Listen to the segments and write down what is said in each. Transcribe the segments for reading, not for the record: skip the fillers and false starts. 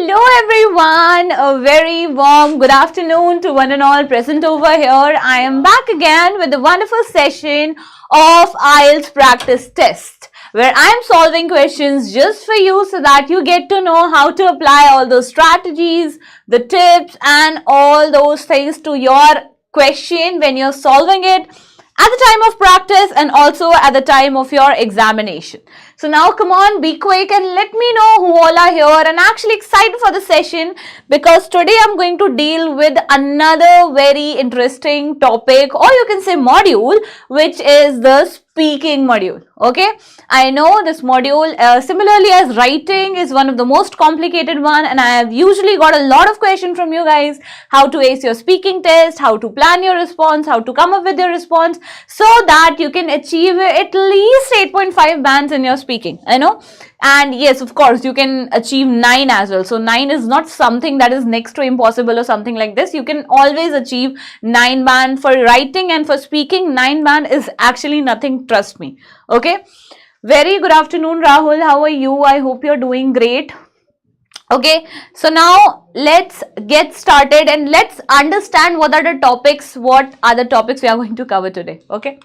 Hello everyone, a very warm good afternoon to one and all present over here. I am back again with a wonderful session of IELTS practice test, where I am solving questions just for you so that you get to know how to apply all those strategies, the tips and all those things to your question when you're solving it at the time of practice and also at the time of your examination. So now come on, be quick and let me know who all are here and actually excited for the session, because today I'm going to deal with another very interesting topic, or you can say module, which is the speaking module. Okay, I know this module similarly as writing is one of the most complicated one, and I have usually got a lot of questions from you guys, how to ace your speaking test, how to plan your response, how to come up with your response so that you can achieve at least 8.5 bands in your speaking. I know, and yes, of course you can achieve 9 as well. So 9 is not something that is next to impossible or something like this. You can always achieve 9 band for writing, and for speaking 9 band is actually nothing, trust me. Okay, very good afternoon Rahul, how are you? I hope you're doing great. Okay, so now let's get started and let's understand what are the topics we are going to cover today. Okay,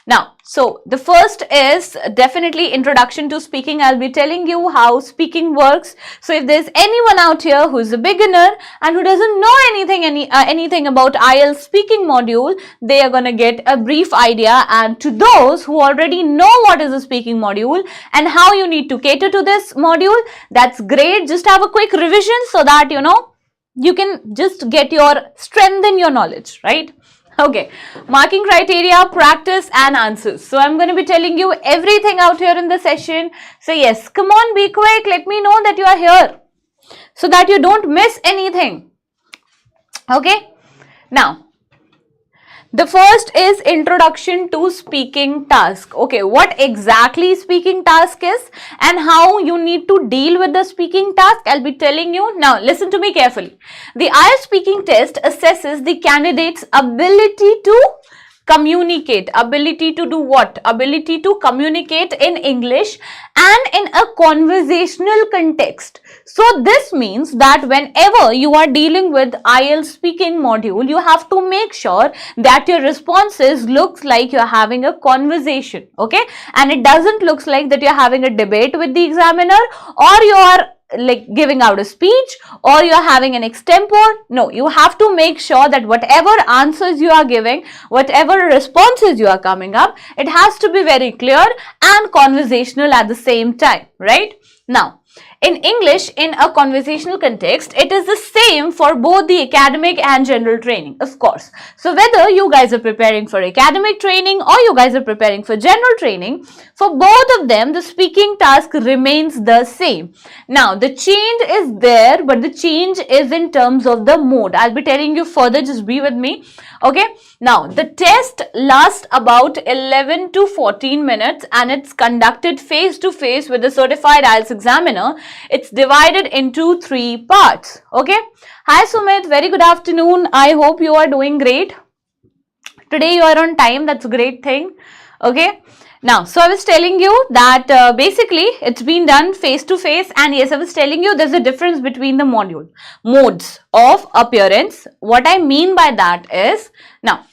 now, so the first is definitely introduction to speaking. I'll be telling you how speaking works. So if there's anyone out here who's a beginner and who doesn't know anything about IELTS speaking module, they are gonna get a brief idea. And to those who already know what is a speaking module and how you need to cater to this module, that's great. Just have a quick revision so that you know you can just get your strengthen your knowledge, right? Okay, marking criteria, practice and answers. So I'm going to be telling you everything out here in the session. So yes, come on, be quick. Let me know that you are here so that you don't miss anything. Okay, now the first is introduction to speaking task. Okay, what exactly speaking task is and how you need to deal with the speaking task, I'll be telling you. Now listen to me carefully. The IELTS speaking test assesses the candidate's ability to communicate. Ability to do what? Ability to communicate in English and in a conversational context. So this means that whenever you are dealing with IELTS speaking module, you have to make sure that your responses looks like you're having a conversation. Okay, and it doesn't look like that you're having a debate with the examiner, or you are like giving out a speech, or you're having an extempore. No, you have to make sure that whatever answers you are giving, whatever responses you are coming up, it has to be very clear and conversational at the same time, right? Now, in English, in a conversational context, it is the same for both the academic and general training, of course. So whether you guys are preparing for academic training or you guys are preparing for general training, for both of them, the speaking task remains the same. Now, the change is there, but the change is in terms of the mode. I'll be telling you further, just be with me. Okay, now the test lasts about 11 to 14 minutes and it's conducted face to face with a certified IELTS examiner. It's divided into 3 parts. Okay, hi Sumit, very good afternoon. I hope you are doing great. Today you are on time, that's a great thing. Okay, now, so I was telling you that basically it's been done face to face, and yes, I was telling you there's a difference between the modes of appearance. What I mean by that is, now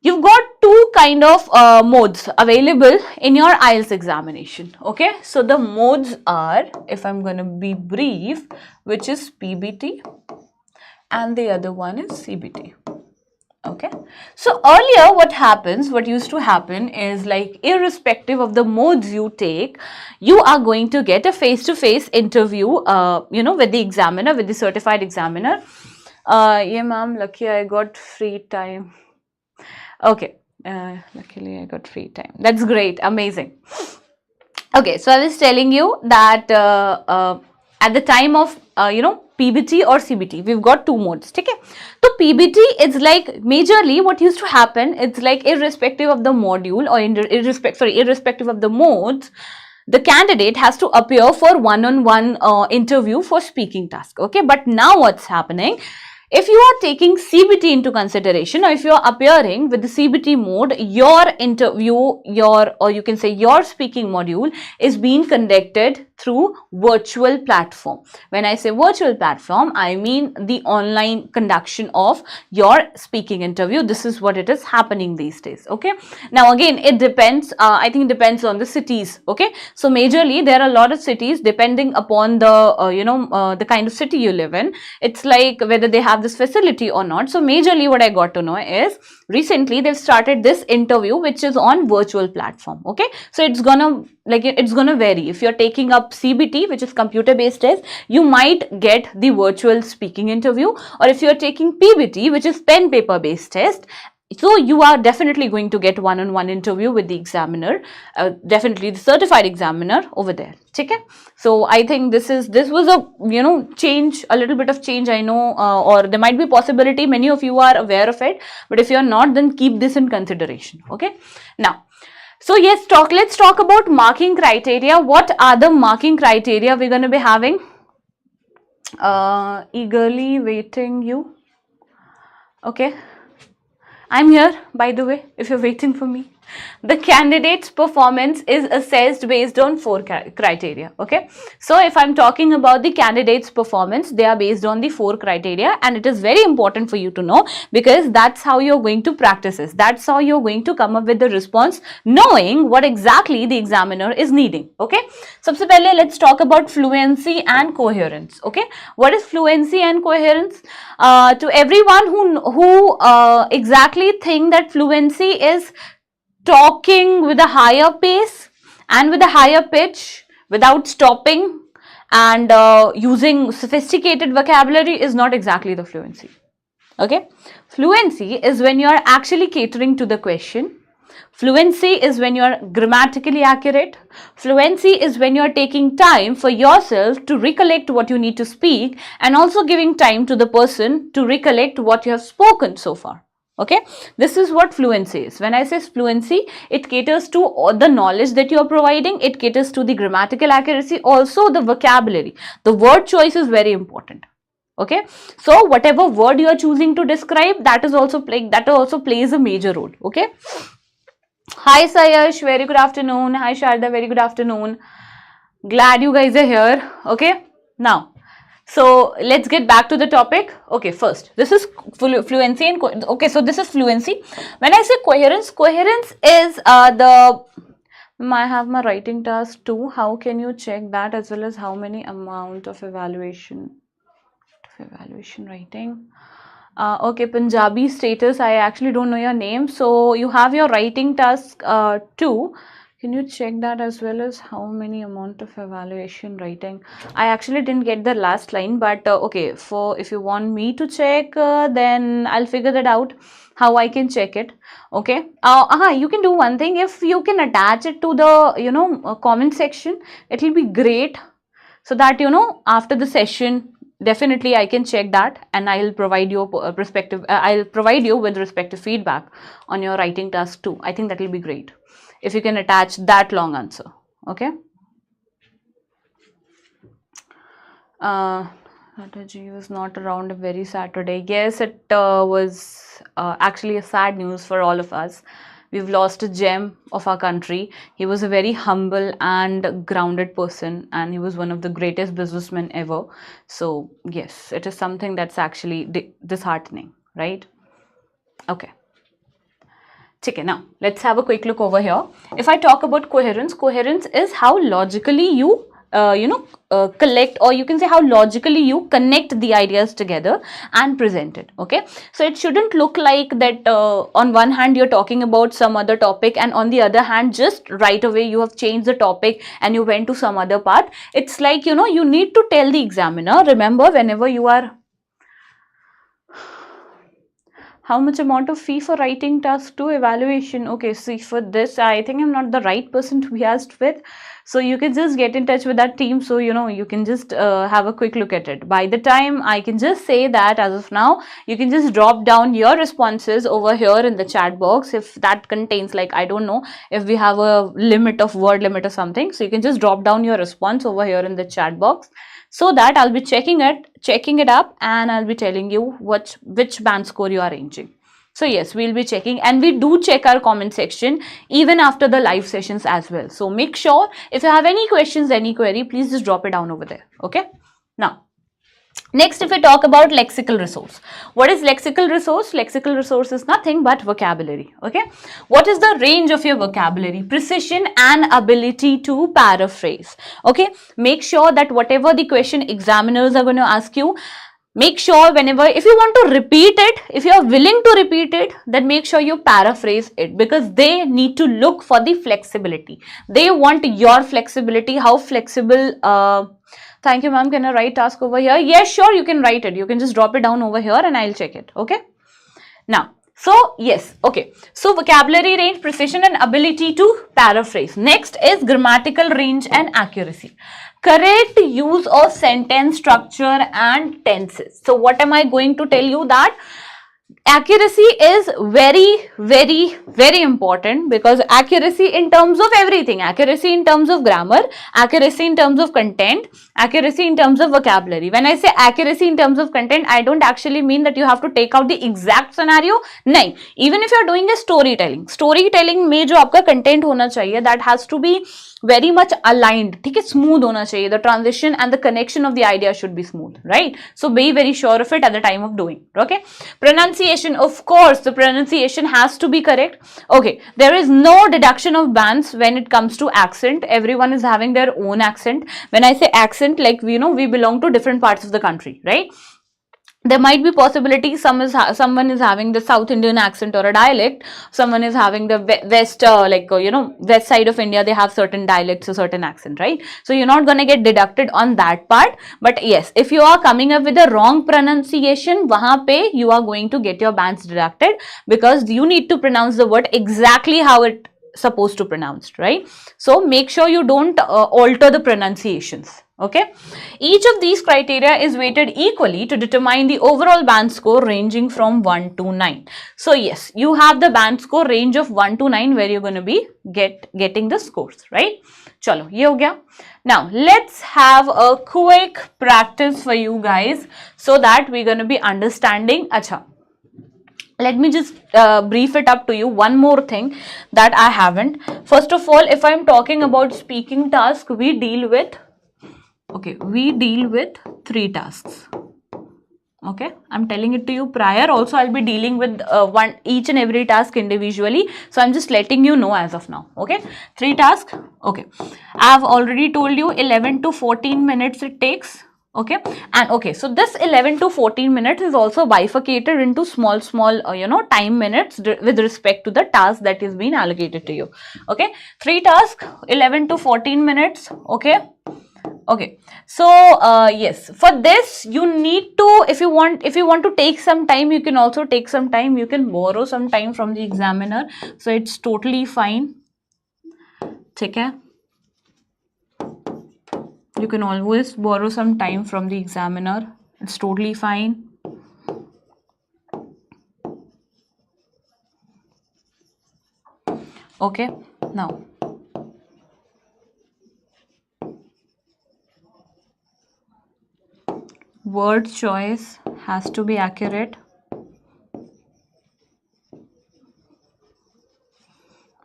you've got 2 kind of modes available in your IELTS examination. Okay, so the modes are, if I'm going to be brief, which is PBT and the other one is CBT. Okay, so earlier what used to happen is, like, irrespective of the modes you take, you are going to get a face-to-face interview, you know, with the examiner, with the certified examiner. Yeah ma'am, lucky I got free time. Okay, luckily I got free time. That's great, amazing. Okay, so I was telling you that at the time of, you know, PBT or CBT, we've got 2 modes. Okay, so PBT is like majorly what used to happen. It's like irrespective of the module or irrespective of the modes, the candidate has to appear for one-on-one interview for speaking task. Okay, but now what's happening? if you are taking CBT into consideration, or if you are appearing with the CBT mode, your interview, or you can say your speaking module is being conducted through virtual platform. When I say virtual platform, I mean the online conduction of your speaking interview. This is what it is happening these days. Okay. Now again, it depends. I think it depends on the cities. Okay. So majorly there are a lot of cities, depending upon the the kind of city you live in. It's like whether they have this facility or not. So majorly what I got to know is recently they've started this interview which is on virtual platform. Okay. So it's gonna vary. If you're taking up CBT, which is computer based test, you might get the virtual speaking interview, or if you're taking PBT, which is pen paper based test, so you are definitely going to get one-on-one interview with the examiner, definitely the certified examiner over there. Okay. So I think this was a change, a little bit of change, I know, or there might be possibility many of you are aware of it, but if you're not, then keep this in consideration. Okay. Now, so yes, let's talk about marking criteria. What are the marking criteria we're going to be having? Eagerly waiting you. Okay. I'm here, by the way, if you're waiting for me. The candidate's performance is assessed based on 4 criteria. Okay. So if I'm talking about the candidate's performance, they are based on the 4 criteria, and it is very important for you to know, because that's how you're going to practice this. That's how you're going to come up with the response, knowing what exactly the examiner is needing. Okay. So let's talk about fluency and coherence. Okay. What is fluency and coherence? To everyone who exactly think that fluency is talking with a higher pace and with a higher pitch without stopping and using sophisticated vocabulary, is not exactly the fluency. Okay. Fluency is when you are actually catering to the question. Fluency is when you are grammatically accurate. Fluency is when you are taking time for yourself to recollect what you need to speak, and also giving time to the person to recollect what you have spoken so far. Okay, this is what fluency is. When I say fluency, it caters to all the knowledge that you are providing. It caters to the grammatical accuracy, also the vocabulary. The word choice is very important. Okay, so whatever word you are choosing to describe, that also plays a major role. Okay. Hi Sayash, very good afternoon. Hi Sharda, very good afternoon. Glad you guys are here. Okay, now, so let's get back to the topic. Okay, first, this is fluency and okay, so this is fluency. When I say coherence, coherence is I have my writing task too. How can you check that, as well as how many amount of evaluation writing? Okay, Punjabi status, I actually don't know your name. So you have your writing task too. Can you check that, as well as how many amount of evaluation writing? I actually didn't get the last line, but okay, if you want me to check, then I'll figure that out, how I can check it. Okay. You can do one thing. If you can attach it to the comment section, it will be great, so that after the session, definitely I can check that, and I'll provide you I'll provide you with respective feedback on your writing task too. I think that will be great if you can attach that long answer. Okay. Nataji was not around very Saturday. Yes, it was actually a sad news for all of us. We've lost a gem of our country. He was a very humble and grounded person, and he was one of the greatest businessmen ever. So yes, it is something that's actually disheartening, right? Okay. Okay, now let's have a quick look over here. If I talk about coherence, coherence is how logically you collect, or you can say how logically you connect the ideas together and present it. Okay, so it shouldn't look like that on one hand you're talking about some other topic, and on the other hand just right away you have changed the topic and you went to some other part. It's like, you need to tell the examiner, remember, whenever you are, how much amount of fee for writing task 2 evaluation? Okay, see, for this, I think I'm not the right person to be asked with. So you can just get in touch with that team, so you can just have a quick look at it. By the time, I can just say that as of now, you can just drop down your responses over here in the chat box. If that contains, like, I don't know if we have a limit of word limit or something, so you can just drop down your response over here in the chat box, so that I'll be checking it up, and I'll be telling you which band score you are ranging. So yes, we'll be checking, and we do check our comment section even after the live sessions as well. So make sure, if you have any questions, any query, please just drop it down over there. Okay. Now, next, if we talk about lexical resource, what is lexical resource? Lexical resource is nothing but vocabulary. Okay. What is the range of your vocabulary? Precision and ability to paraphrase. Okay. Make sure that whatever the question examiners are going to ask you, make sure whenever, if you want to repeat it, if you are willing to repeat it, then make sure you paraphrase it, because they need to look for the flexibility. They want your flexibility, how flexible. Thank you, ma'am. Can I write task over here? Yes, sure, you can write it. You can just drop it down over here and I'll check it. Okay. Now, so yes, okay. So vocabulary range, precision and ability to paraphrase. Next is grammatical range and accuracy. Correct use of sentence structure and tenses. So what am I going to tell you? That accuracy is very, very, very important, because accuracy in terms of everything, accuracy in terms of grammar, accuracy in terms of content, accuracy in terms of vocabulary. When I say accuracy in terms of content, I don't actually mean that you have to take out the exact scenario. No, even if you are doing a storytelling में जो आपका content होना चाहिए, that has to be very much aligned. ठीक है, smooth होना चाहिए. The transition and the connection of the idea should be smooth, right? So be very sure of it at the time of doing. Okay. Pronunciation, of course, the pronunciation has to be correct. Okay. There is no deduction of bands when it comes to accent. Everyone is having their own accent. When I say accent, like, we belong to different parts of the country, right? There might be possibilities, someone is having the South Indian accent or a dialect, someone is having the west, west side of India, they have certain dialects or certain accent, right? So you're not going to get deducted on that part. But yes, if you are coming up with a wrong pronunciation, wahan pe you are going to get your bands deducted, because you need to pronounce the word exactly how it supposed to pronounced, right? So make sure you don't alter the pronunciations. Okay, each of these criteria is weighted equally to determine the overall band score ranging from 1 to 9. So yes, you have the band score range of 1 to 9 where you're going to be getting the scores, right? Chalo, ye ho gaya. Now let's have a quick practice for you guys, so that we're going to be understanding. Acha, let me just brief it up to you. One more thing that I haven't. First of all, if I'm talking about speaking task, we deal with 3 tasks. Okay, I'm telling it to you prior. Also, I'll be dealing with each and every task individually. So I'm just letting you know as of now. Okay, 3 tasks. Okay, I've already told you 11 to 14 minutes it takes. Okay, and okay, so this 11 to 14 minutes is also bifurcated into small time minutes with respect to the task that is being allocated to you. Okay, 3 tasks, 11 to 14 minutes. Okay. Okay, so yes, for this you need to, if you want to take some time, you can also take some time. You can borrow some time from the examiner, so it's totally fine. Okay, you can always borrow some time from the examiner. It's totally fine. Okay, now word choice has to be accurate.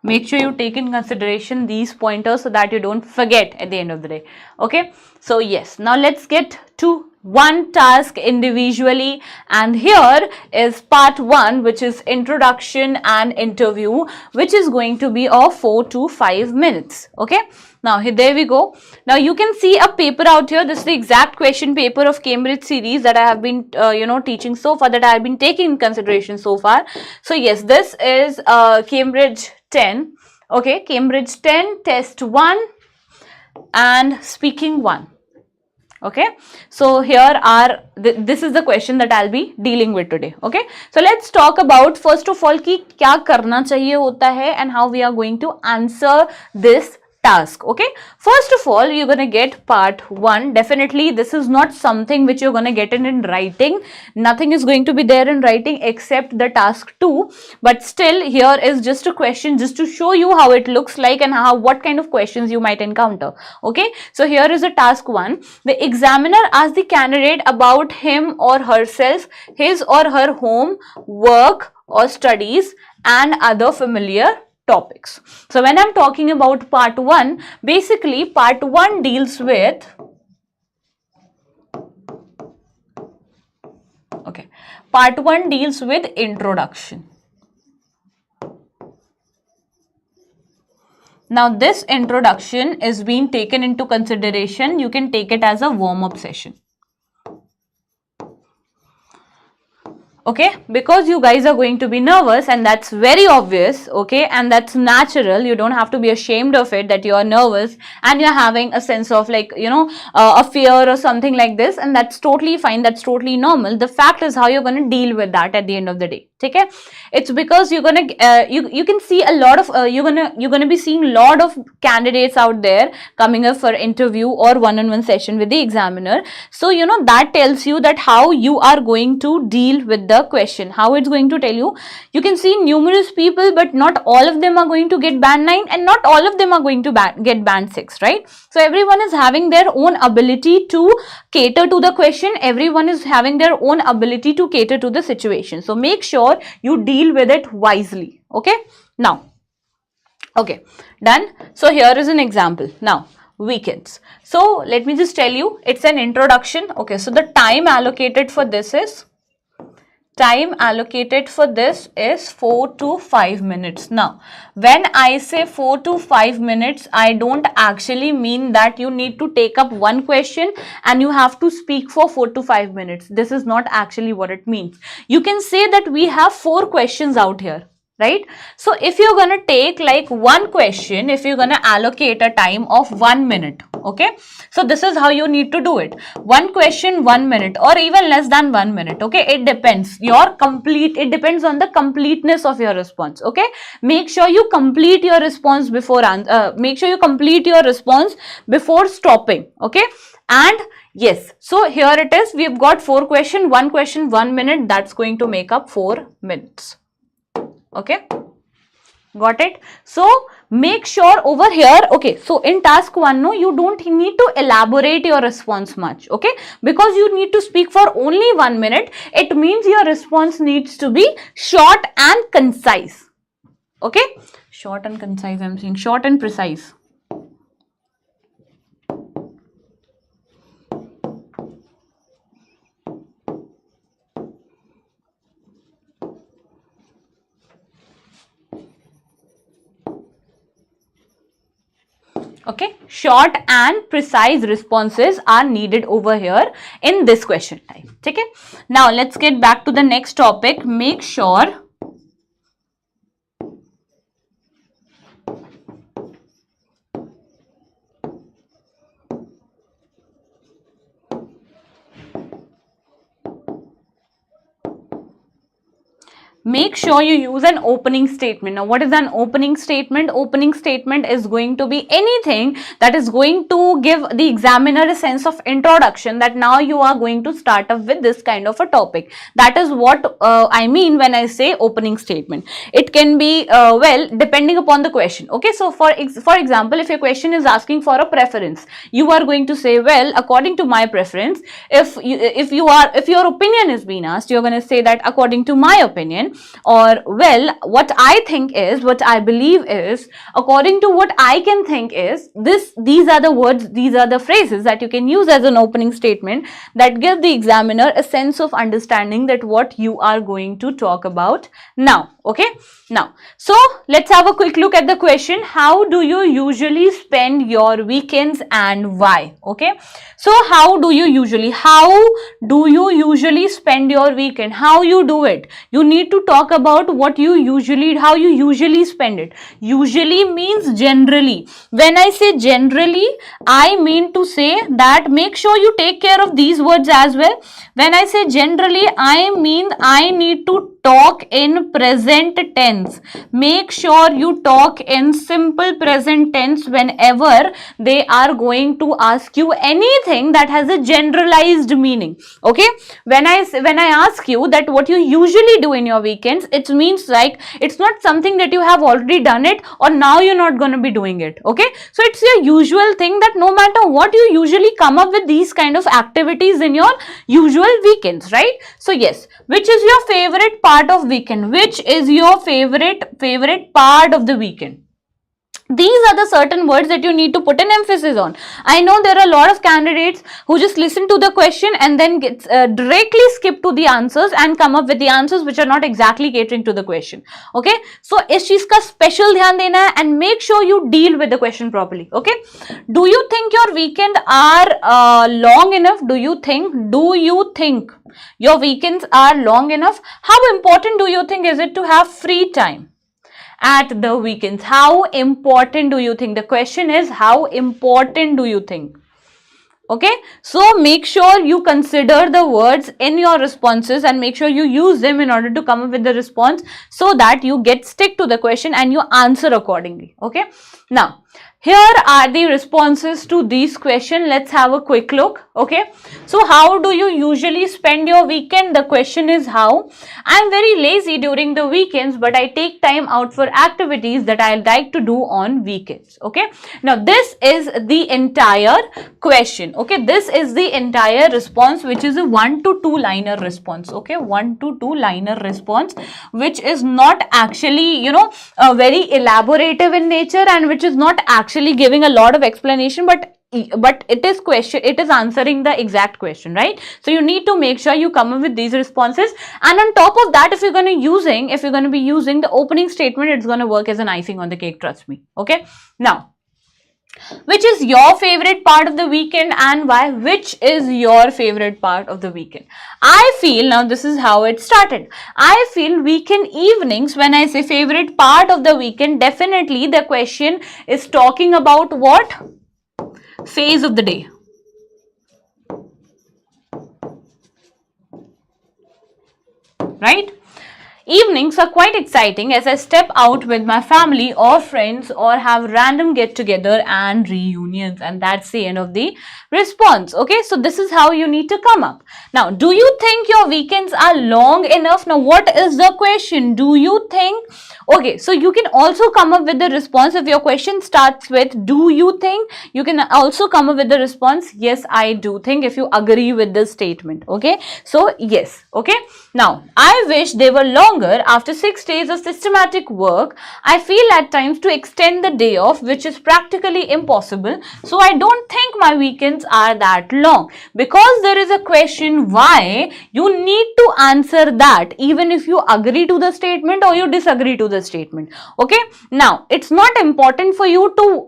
Make sure you take in consideration these pointers so that you don't forget at the end of the day. Okay, so yes, now let's get to one task individually, and here is part 1, which is introduction and interview, which is going to be of 4 to 5 minutes. Okay, now here, there we go. Now you can see a paper out here. This is the exact question paper of Cambridge series that I have been teaching so far, that I have been taking in consideration so far. So yes, this is Cambridge 10. Okay, Cambridge 10 test 1 and speaking 1. Okay, so here are this is the question that I'll be dealing with today. Okay, so let's talk about first of all कि क्या करना चाहिए होता है and how we are going to answer this task. Okay, first of all, you're going to get part 1. Definitely this is not something which you're going to get in writing. Nothing is going to be there in writing except the task 2, but still here is just a question just to show you how it looks like and what kind of questions you might encounter. Okay, so here is a task 1. The examiner asks the candidate about him or herself, his or her home, work or studies and other familiar topics. So when I'm talking about part 1, basically part 1 deals with, okay, part 1 deals with introduction. Now this introduction is being taken into consideration. You can take it as a warm-up session. Okay, because you guys are going to be nervous and that's very obvious, okay, and that's natural. You don't have to be ashamed of it that you are nervous and you're having a sense of like, you know, a fear or something like this, and that's totally fine, that's totally normal. The fact is how you're going to deal with that at the end of the day. Okay, it's because you're gonna you can see a lot of you're gonna be seeing a lot of candidates out there coming up for interview or one-on-one session with the examiner. So you know that tells you that how you are going to deal with the question, how it's going to tell you. You can see numerous people, but not all of them are going to get band 9 and not all of them are going to get band 6, right? So everyone is having their own ability to cater to the question. Everyone is having their own ability to cater to the situation. So make sure you deal with it wisely. Okay, now, okay, done. So here is an example. Now, weekends. So let me just tell you, it's an introduction. Okay, so the time allocated for this is 4 to 5 minutes. Now, when I say 4 to 5 minutes, I don't actually mean that you need to take up one question and you have to speak for 4 to 5 minutes. This is not actually what it means. You can say that we have 4 questions out here, right? So if you're going to take like one question, if you're going to allocate a time of 1 minute, okay, so this is how you need to do it. One question, 1 minute, or even less than 1 minute. Okay, it depends. It depends on the completeness of your response. Okay, make sure you complete your response before stopping. Okay, and yes, so here it is. We've got 4 questions, 1 question, 1 minute. That's going to make up 4 minutes. Okay, got it? So make sure over here, okay, so in task 1, no, you don't need to elaborate your response much, okay, because you need to speak for only 1 minute. It means your response needs to be short and concise. Okay, short and concise, I'm saying short and precise. Okay, short and precise responses are needed over here in this question type. Okay, now let's get back to the next topic. Make sure you use an opening statement. Now, what is an opening statement? Opening statement is going to be anything that is going to give the examiner a sense of introduction that now you are going to start up with this kind of a topic. That is what I mean when I say opening statement. It can be, well, depending upon the question. Okay, so for example, if your question is asking for a preference, you are going to say, well, according to my preference. If your opinion is being asked, you're going to say that according to my opinion. Or, well, what I think is, what I believe is, according to what I can think is, these are the words, these are the phrases that you can use as an opening statement that give the examiner a sense of understanding that what you are going to talk about now. Okay, now, so let's have a quick look at the question. How do you usually spend your weekends and why? Okay, so how do you usually spend your weekend? How you do it? You need to talk about how you usually spend it. Usually means generally. When I say generally, I mean to say that make sure you take care of these words as well. When I say generally, I mean I need to talk in present tense. Make sure you talk in simple present tense whenever they are going to ask you anything that has a generalized meaning. Okay, when I ask you that what you usually do in your weekends, it means like it's not something that you have already done it or now you're not going to be doing it. Okay, so it's your usual thing that no matter what, you usually come up with these kind of activities in your usual weekends, right? So yes, which is your favorite part of weekend? Which is your favorite part of the weekend? These are the certain words that you need to put an emphasis on. I know there are a lot of candidates who just listen to the question and then directly skip to the answers and come up with the answers which are not exactly catering to the question. Okay, so इस चीज का special ध्यान देना है and make sure you deal with the question properly. Okay, do you think your weekend are long enough? Do you think your weekends are long enough? How important do you think is it to have free time at the weekends? How important do you think? The question is, how important do you think? Okay, so make sure you consider the words in your responses and make sure you use them in order to come up with the response so that you stick to the question and you answer accordingly. Okay, now here are the responses to these questions. Let's have a quick look. Okay, so how do you usually spend your weekend? The question is how. I'm very lazy during the weekends, but I take time out for activities that I like to do on weekends. Okay, now this is the entire question. Okay, this is the entire response, which is a 1 to 2 liner response. Okay, 1 to 2 liner response, which is not actually, very elaborative in nature and which is not actually giving a lot of explanation, but it is answering the exact question, right? So you need to make sure you come up with these responses, and on top of that, if you're going to be using the opening statement, it's going to work as an icing on the cake, trust me. Okay, now which is your favorite part of the weekend and why? Which is your favorite part of the weekend? I feel, now this is how it started. I feel weekend evenings, when I say favorite part of the weekend, definitely the question is talking about what? Phase of the day. Right? Evenings are quite exciting as I step out with my family or friends or have random get-together and reunions, and that's the end of the response. Okay, so this is how you need to come up. Now, do you think your weekends are long enough? Now, what is the question? Do you think? Okay, so you can also come up with the response. If your question starts with do you think, you can also come up with the response yes, I do think, if you agree with this statement. Okay, so yes. Okay, now I wish they were longer. After 6 days of systematic work, I feel at times to extend the day off, which is practically impossible. So I don't think my weekends are that long. Because there is a question why, you need to answer that even if you agree to the statement or you disagree to the statement. Okay, now it's not important for you to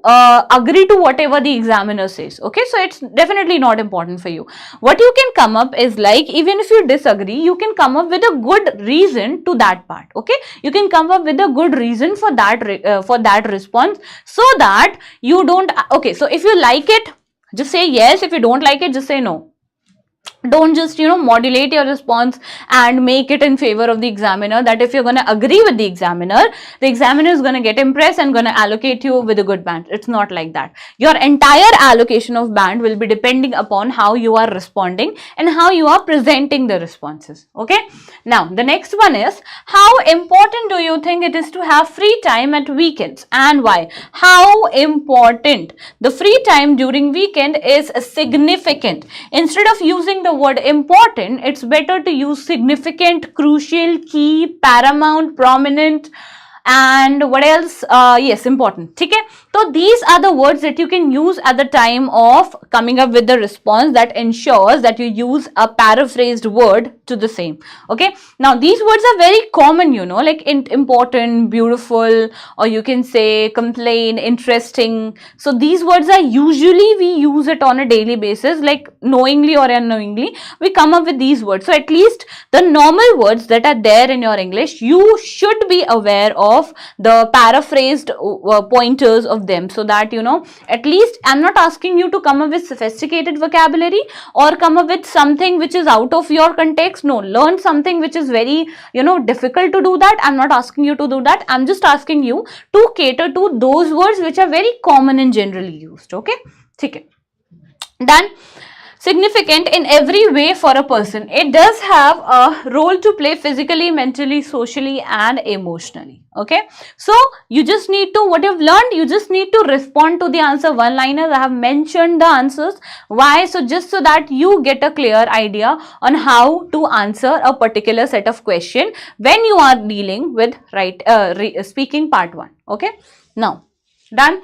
agree to whatever the examiner says. Okay, so it's definitely not important for you. What you can come up is like, even if you disagree, you can come up with a good reason to that part. Okay, you can come up with a good reason for that response, so that you don't. Okay, so if you like it, just say yes. If you don't like it, just say no. Don't just modulate your response and make it in favor of the examiner, that if you're going to agree with the examiner is going to get impressed and going to allocate you with a good band. It's not like that. Your entire allocation of band will be depending upon how you are responding and how you are presenting the responses. Okay, now the next one is, how important do you think it is to have free time at weekends and why? How important the free time during weekend is significant. Instead of using the word important, it's better to use significant, crucial, key, paramount, prominent, and what else? Yes, important. Okay, so these are the words that you can use at the time of coming up with the response that ensures that you use a paraphrased word to the same. Okay, now these words are very common, like important, beautiful, or you can say complain, interesting. So these words are usually, we use it on a daily basis, like knowingly or unknowingly we come up with these words. So at least the normal words that are there in your English, you should be aware of the paraphrased pointers of of them, so that at least I'm not asking you to come up with sophisticated vocabulary or come up with something which is out of your context. No, learn something which is very difficult to do that. I'm not asking you to do that. I'm just asking you to cater to those words which are very common and generally used. Okay, okay. Then significant in every way for a person. It does have a role to play physically, mentally, socially and emotionally. Okay, so you just need to, what you've learned, you just need to respond to the answer one-liners. I have mentioned the answers. Why? So just so that you get a clear idea on how to answer a particular set of question when you are dealing with speaking part 1. Okay, now done.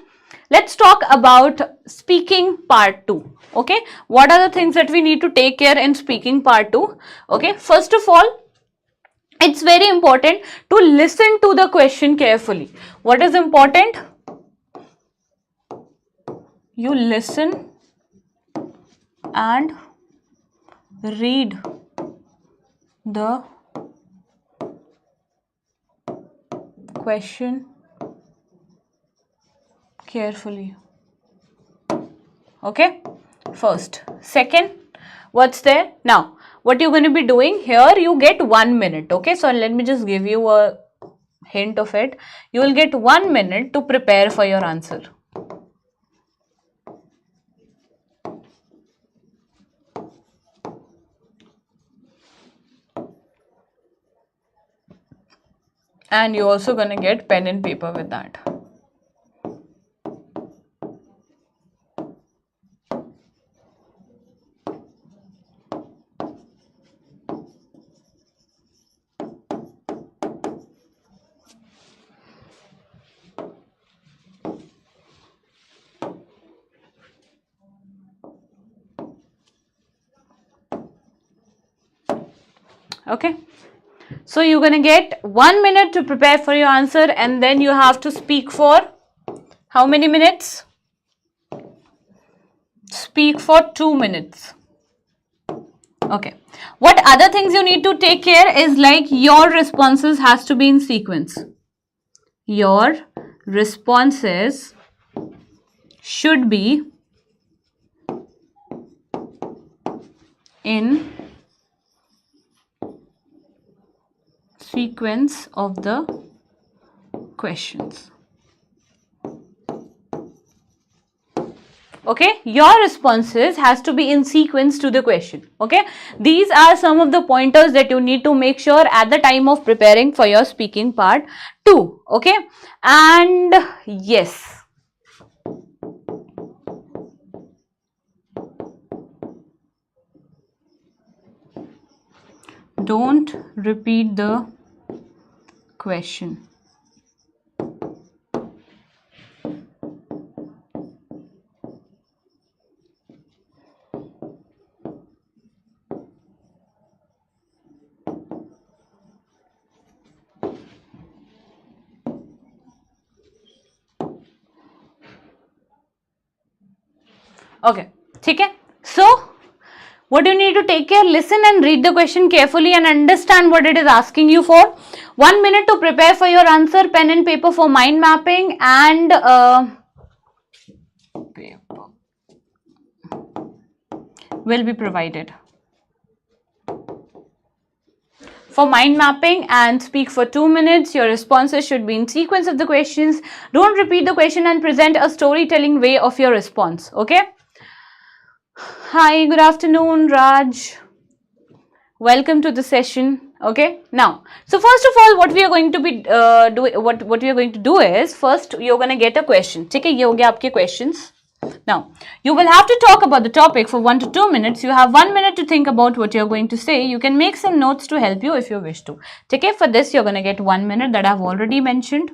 Let's talk about speaking part 2. Okay, what are the things that we need to take care in speaking part 2? Okay, first of all, it's very important to listen to the question carefully. What is important? You listen and read the question carefully. Okay, first. Second, what's there? Now, what you're going to be doing here, you get 1 minute. Okay, so let me just give you a hint of it. You will get 1 minute to prepare for your answer. And you're also going to get pen and paper with that. Okay, so you're going to get 1 minute to prepare for your answer, and then you have to speak for how many minutes? Speak for 2 minutes. Okay, what other things you need to take care is like your responses has to be in sequence. Your responses should be in sequence of the questions. Okay, your responses has to be in sequence to the question. Okay, these are some of the pointers that you need to make sure at the time of preparing for your speaking part 2. Okay, and yes, don't repeat the question. Okay, okay. So what do you need to take care? Listen and read the question carefully and understand what it is asking you for. 1 minute to prepare for your answer, pen and paper for mind mapping, and paper will be provided. For mind mapping and speak for 2 minutes. Your responses should be in sequence of the questions. Don't repeat the question and present a storytelling way of your response. Okay. Hi, good afternoon, Raj. Welcome to the session. Okay. Now, so first of all, what we are going to be what we are going to do is, first you're going to get a question. Okay, ये हो गया आपके questions. Now, you will have to talk about the topic for 1 to 2 minutes. You have 1 minute to think about what you're going to say. You can make some notes to help you if you wish to. Okay, for this you're going to get 1 minute that I've already mentioned.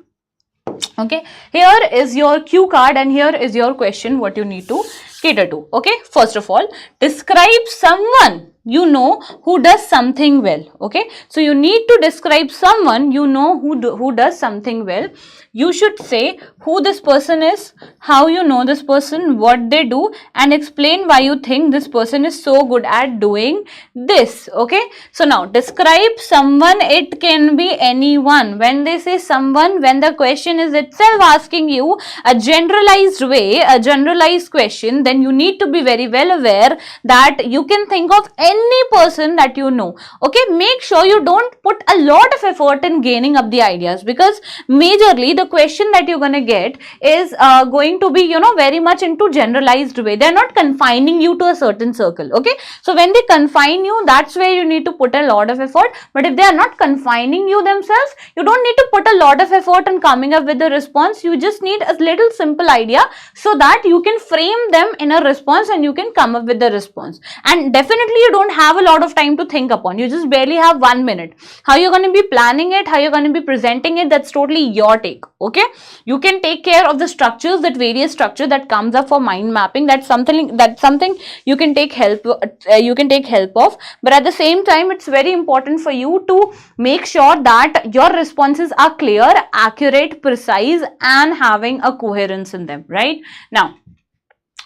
Okay, here is your cue card and here is your question what you need to cater to. Okay, first of all, describe someone you know who does something well. Okay, so you need to describe someone you know who does something well. You should say who this person is, how you know this person, what they do, and explain why you think this person is so good at doing this. Okay, so now describe someone. It can be anyone. When they say someone, when the question is itself asking you a generalized way, a generalized question, then you need to be very well aware that you can think of any person that you know. Okay, make sure you don't put a lot of effort in gaining up the ideas, because majorly the question that you're going to get is going to be, you know, very much into generalized way. They're not confining you to a certain circle. Okay, so when they confine you, that's where you need to put a lot of effort. But if they are not confining you themselves, you don't need to put a lot of effort in coming up with a response. You just need a little simple idea so that you can frame them in a response and you can come up with the response. And definitely you don't have a lot of time to think upon. You just barely have 1 minute. How you're going to be planning it, how you're going to be presenting it, that's totally your take. Okay, you can take care of the structures, that various structure that comes up for mind mapping. That's something you can take help of. But at the same time, it's very important for you to make sure that your responses are clear, accurate, precise, and having a coherence in them. Right now,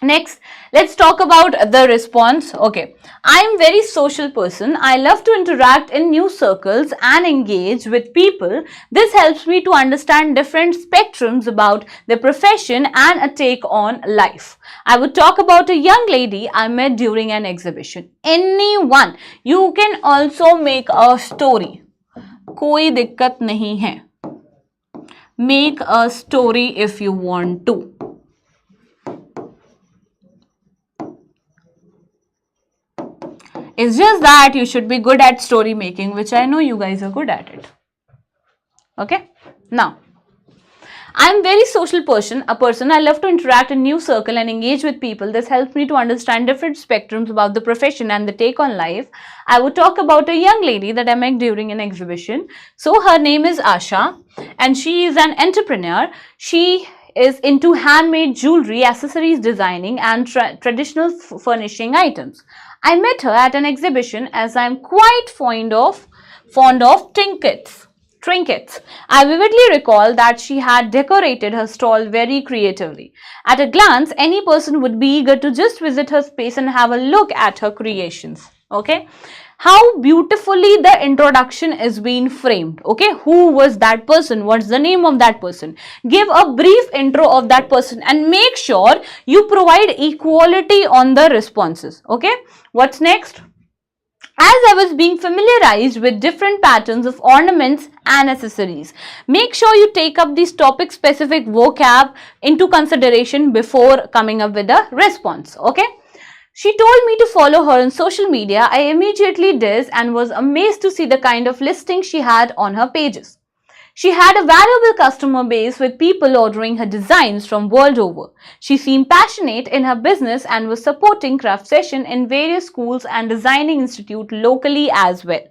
next, let's talk about the response. Okay, I'm very social person. I love to interact in new circles and engage with people. This helps me to understand different spectrums about their profession and a take on life. I would talk about a young lady I met during an exhibition. Anyone. You can also make a story. कोई दिक्कत नहीं है. Make a story if you want to. It's just that you should be good at story making, which I know you guys are good at it. Okay, now, I'm very social person, I love to interact in new circle and engage with people. This helps me to understand different spectrums about the profession and the take on life. I would talk about a young lady that I met during an exhibition. So her name is Asha and she is an entrepreneur. She is into handmade jewelry, accessories designing, and traditional furnishing items. I met her at an exhibition as I am quite fond of trinkets. I vividly recall that she had decorated her stall very creatively. At a glance, any person would be eager to just visit her space and have a look at her creations. Okay, how beautifully the introduction is being framed. Okay, who was that person? What's the name of that person? Give a brief intro of that person and make sure you provide equality on the responses. Okay, what's next? As I was being familiarized with different patterns of ornaments and accessories, make sure you take up these topic specific vocab into consideration before coming up with a response. Okay, she told me to follow her on social media. I immediately did and was amazed to see the kind of listing she had on her pages. She had a valuable customer base with people ordering her designs from world over. She seemed passionate in her business and was supporting craft session in various schools and designing institute locally as well.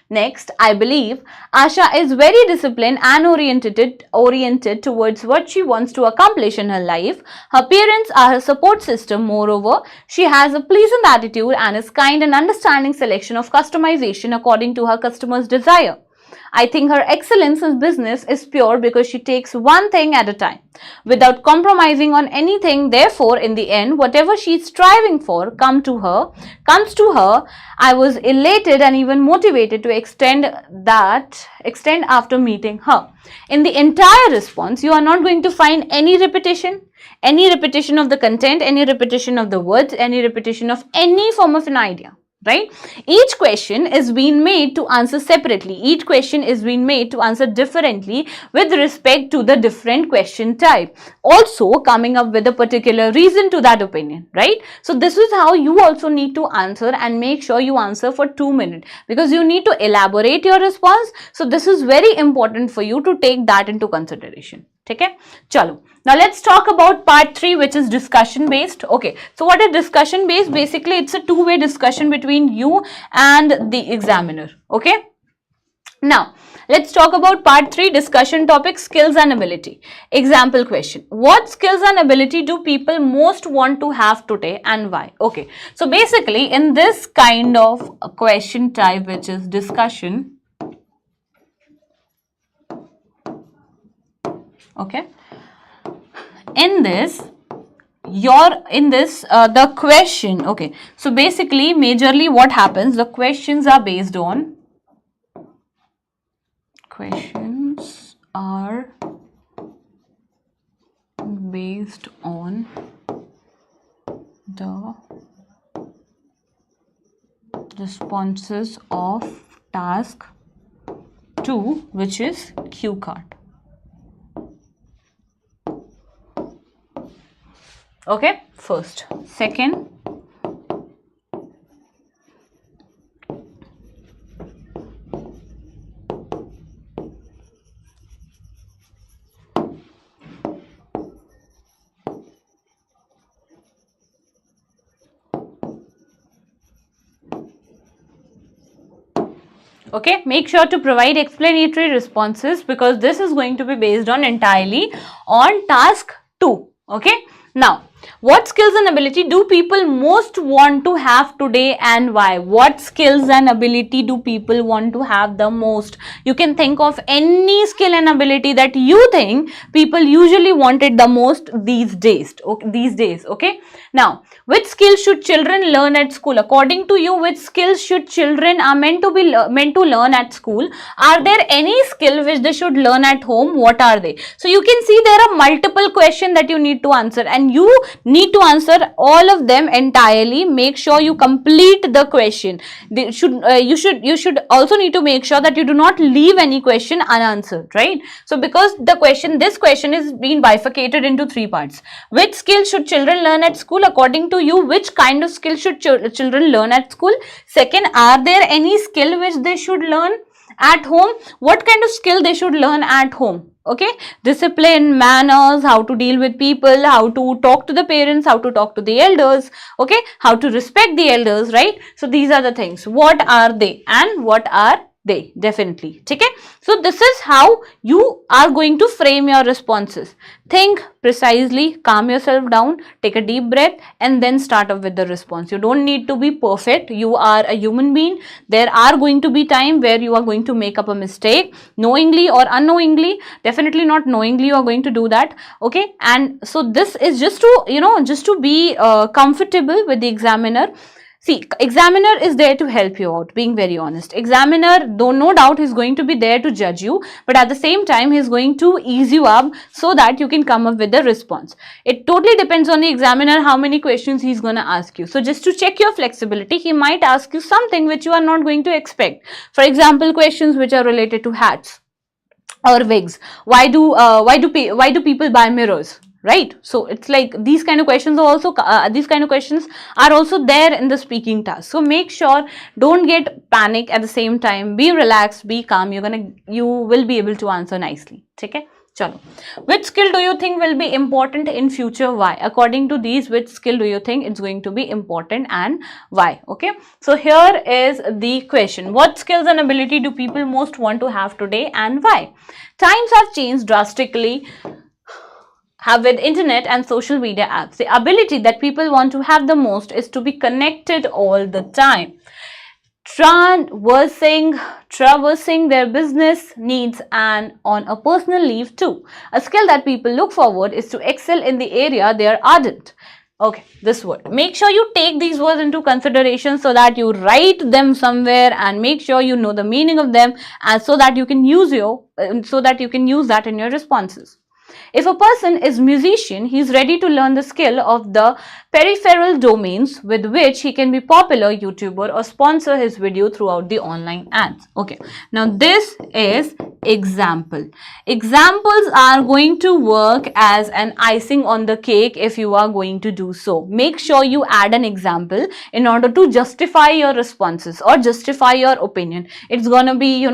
Next, I believe Asha is very disciplined and oriented towards what she wants to accomplish in her life. Her parents are her support system. Moreover, she has a pleasant attitude and is kind and understanding selection of customization according to her customer's desire. I think her excellence in business is pure because she takes one thing at a time without compromising on anything. Therefore, in the end, whatever she is striving for comes to her. I was elated and even motivated to extend after meeting her. In the entire response, you are not going to find any repetition of the content, any repetition of the words, any repetition of any form of an idea. Right? Each question is being made to answer separately. Each question is being made to answer differently with respect to the different question type. Also coming up with a particular reason to that opinion. Right? So this is how you also need to answer, and make sure you answer for 2 minutes because you need to elaborate your response. So this is very important for you to take that into consideration. Okay? Chalo. Now let's talk about part 3, which is discussion based. Okay, so what is discussion based? Basically, it's a two-way discussion between you and the examiner. Okay. Now, let's talk about part 3, discussion topic, skills and ability. Example question. What skills and ability do people most want to have today and why? Okay, so basically in this kind of a question type, which is discussion, okay, in this, the question, okay, so basically majorly what happens, the questions are based on the responses of task 2, which is cue card. Okay, first. Second, okay, make sure to provide explanatory responses because this is going to be based on entirely on task 2. Okay, now what skills and ability do people most want to have today and why? What skills and ability do people want to have the most? You can think of any skill and ability that you think people usually wanted the most these days. Okay, now which skills should children learn at school? According to you, which skills should children are meant to learn at school? Are there any skill which they should learn at home? What are they? So you can see there are multiple questions that you need to answer, and you need to answer all of them entirely. Make sure you complete the question. You should also need to make sure that you do not leave any question unanswered, right? So because this question is being bifurcated into 3 parts. Which skill should children learn at school? According to you, which kind of skill should children learn at school? Second, are there any skill which they should learn at home? What kind of skill they should learn at home? Okay, discipline, manners, how to deal with people, how to talk to the parents, how to talk to the elders, okay, how to respect the elders, right? So these are the things. What are they and what are they? Definitely. Okay, so this is how you are going to frame your responses. Think precisely, calm yourself down, take a deep breath, and then start off with the response. You don't need to be perfect. You are a human being. There are going to be time where you are going to make up a mistake, knowingly or unknowingly. Definitely not knowingly you are going to do that. Okay, and so this is just to be comfortable with the examiner. See, examiner is there to help you out, being very honest. Examiner, though no doubt, is going to be there to judge you, but at the same time, he is going to ease you up so that you can come up with the response. It totally depends on the examiner how many questions he is going to ask you. So just to check your flexibility, he might ask you something which you are not going to expect. For example, questions which are related to hats or wigs. Why do people buy mirrors? Right? So it's like these kind of questions are also there in the speaking task. So make sure, don't get panic at the same time. Be relaxed, be calm. You will be able to answer nicely. Okay? Chalo. Which skill do you think will be important in future? Why? According to these, which skill do you think it's going to be important and why? Okay. So here is the question. What skills and ability do people most want to have today and why? Times have changed drastically. With internet and social media apps, the ability that people want to have the most is to be connected all the time, traversing their business needs and on a personal leave too. A skill that people look forward is to excel in the area they are ardent. Okay, this word. Make sure you take these words into consideration so that you write them somewhere and make sure you know the meaning of them, and so that you can use that in your responses. If a person is musician, he is ready to learn the skill of the peripheral domains with which he can be popular YouTuber or sponsor his video throughout the online ads. Okay, now this is example. Examples are going to work as an icing on the cake if you are going to do so. Make sure you add an example in order to justify your responses or justify your opinion. It's gonna be,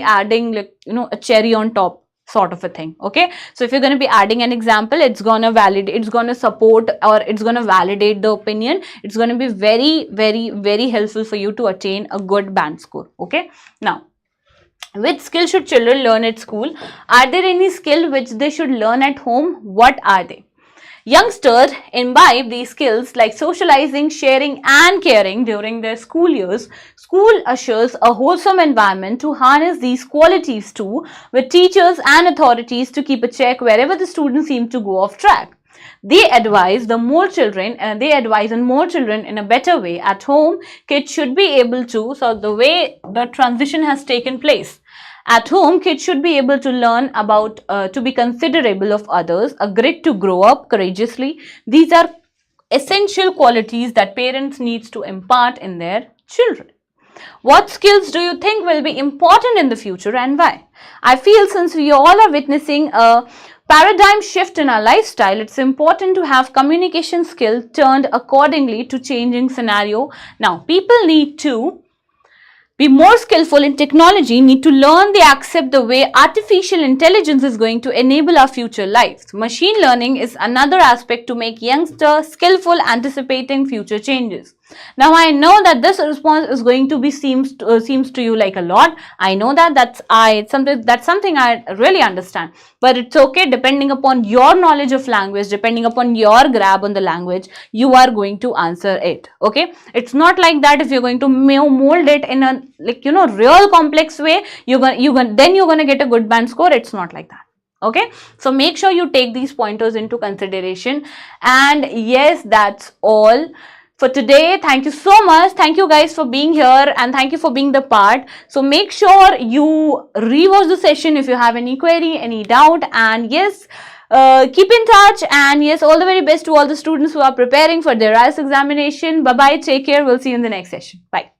adding a cherry on top sort of a thing. Okay, so if you're going to be adding an example, it's going to support, or it's going to validate the opinion. It's going to be very, very, very helpful for you to attain a good band score. Okay, now Which skill should children learn at school? Are there any skill which they should learn at home? What are they? Youngsters imbibe these skills like socializing, sharing and caring during their school years. School ushers a wholesome environment to harness these qualities too, with teachers and authorities to keep a check wherever the students seem to go off track. They advise on more children in a better way. At home, kids should be able to, so the way the transition has taken place. At home, kids should be able to learn about to be considerable of others, a grit to grow up courageously. These are essential qualities that parents need to impart in their children. What skills do you think will be important in the future and why? I feel since we all are witnessing a paradigm shift in our lifestyle, it's important to have communication skill turned accordingly to changing scenario. Now, people need to be more skillful in technology, need to learn they accept the way artificial intelligence is going to enable our future lives. Machine learning is another aspect to make youngsters skillful anticipating future changes. Now I know that this response is going to be seems to you like a lot. I know that that's something I really understand, but it's okay. Depending upon your knowledge of language, depending upon your grab on the language, you are going to answer it. Okay, it's not like that. If you're going to mold it in a real complex way, you're gonna get a good band score. It's not like that. Okay, so make sure you take these pointers into consideration. And yes, that's all for today. Thank you so much. Thank you guys for being here and thank you for being the part. So make sure you rewatch the session if you have any query, any doubt, and yes, keep in touch. And yes, all the very best to all the students who are preparing for their IELTS examination. Bye bye, take care. We'll see you in the next session. Bye.